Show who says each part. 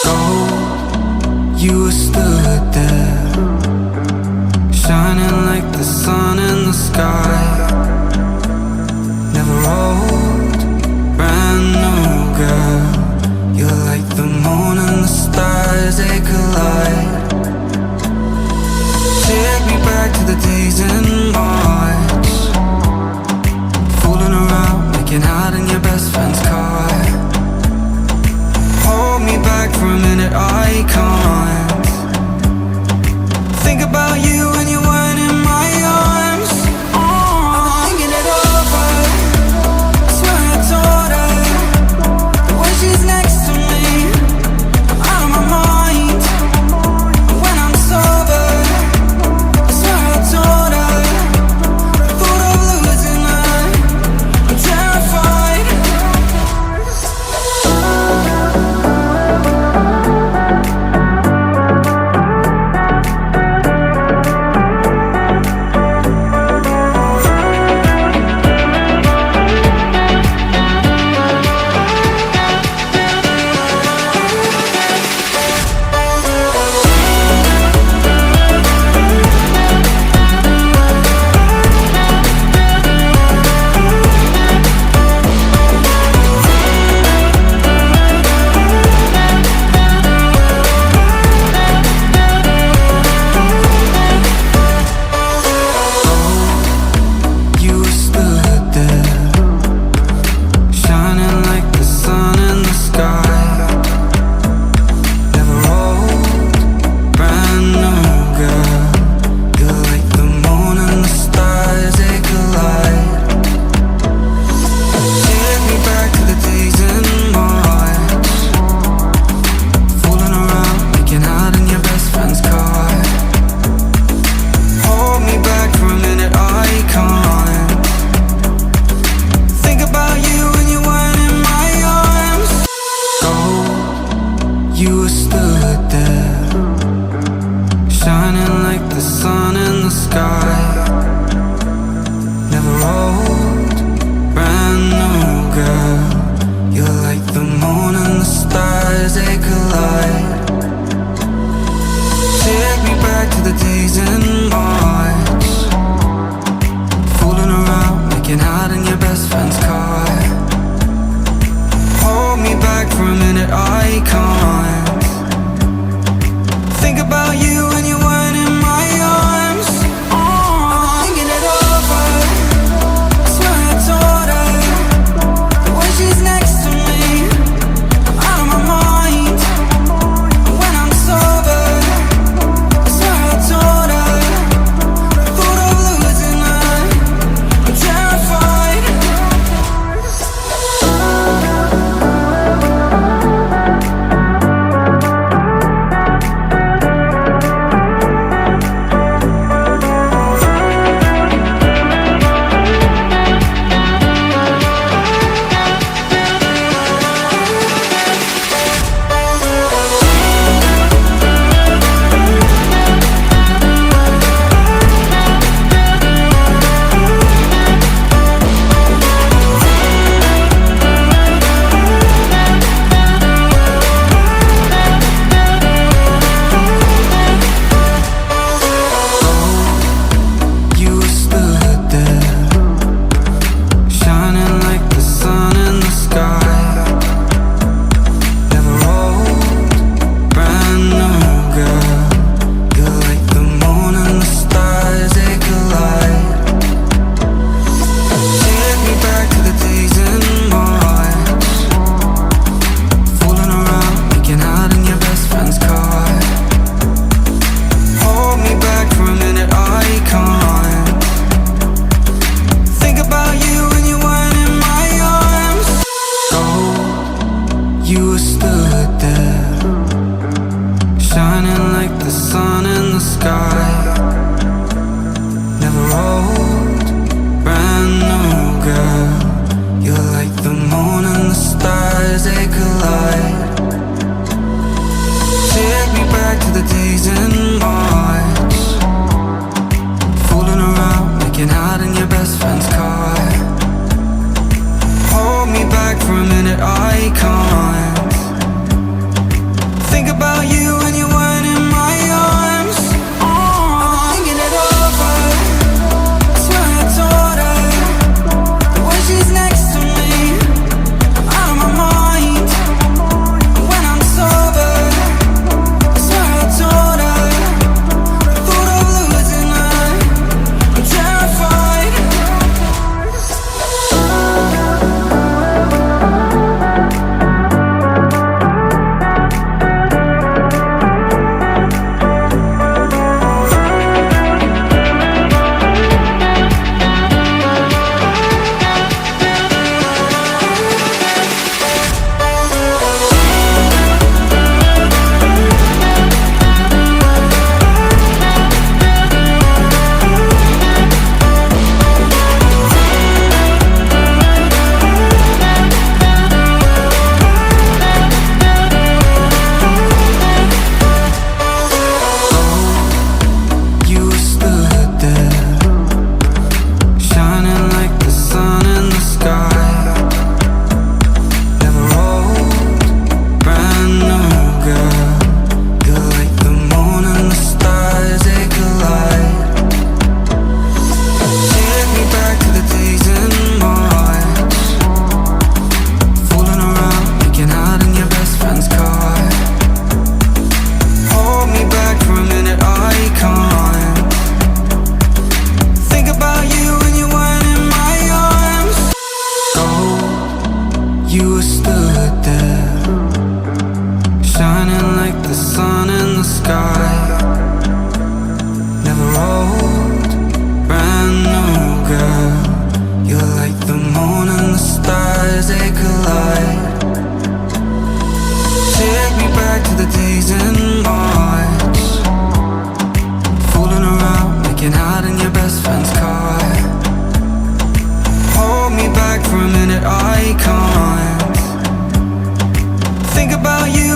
Speaker 1: Gold, you were stood there, shining like the sun in the sky. Never old, brand new girl. You're like the moon and the stars, they collide. Take me back to the days in March, fooling around, making out in your best friend's car. Hold me back for a minute, I can't think about you when you weren't in my arms. Thinking it over, I swear I told her the way she's next to me, I'm out of my mind. When I'm sober, I swear I told her the thought of losing her, I'm terrified. You stood there, shining like the sun in the sky. Never old, brand new girl. You're like the moon and the stars, they collide. Take me back to the days in March, fooling around, making out in your best friend's car. Hold me back for a minute, I can't think about you when you weren't in my arms. Gold, you were stood there, shining like the sun in the sky. Never old, brand new girl. You're like the moon and the stars, they collide. Take me back to the days in March, fooling around, making out in your best friend's car. Hold me back for a minute, I can't think about you when you weren't in my arms. Thinking it over, I swear I told her the way she's next to me, I'm out of my mind. back for a minute, I can't think about you